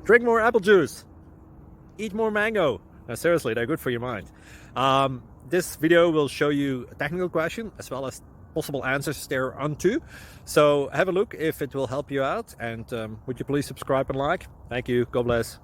Drink more apple juice. Eat more mango. No, seriously, they're good for your mind. This video will show you a technical question as well as possible answers thereunto. So have a look if it will help you out, and would you please subscribe and like? Thank you. God bless.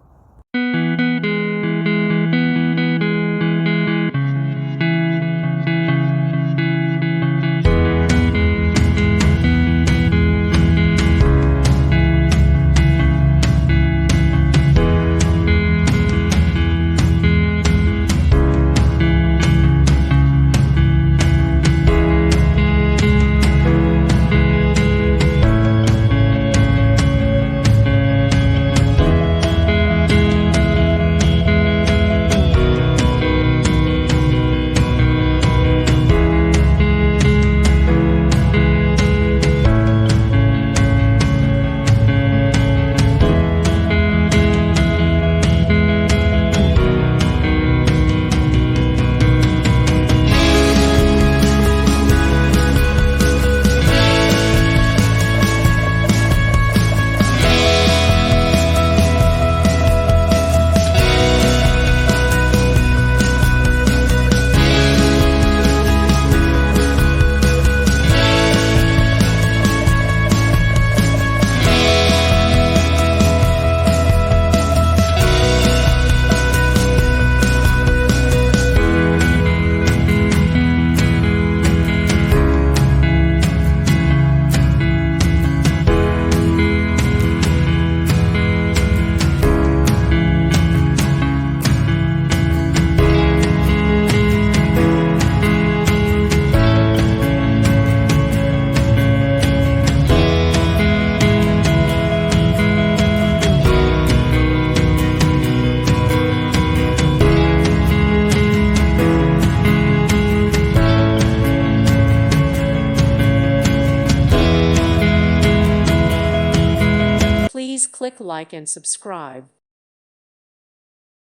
Please click like and subscribe.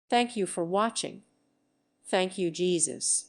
Thank you for watching. Thank you, Jesus.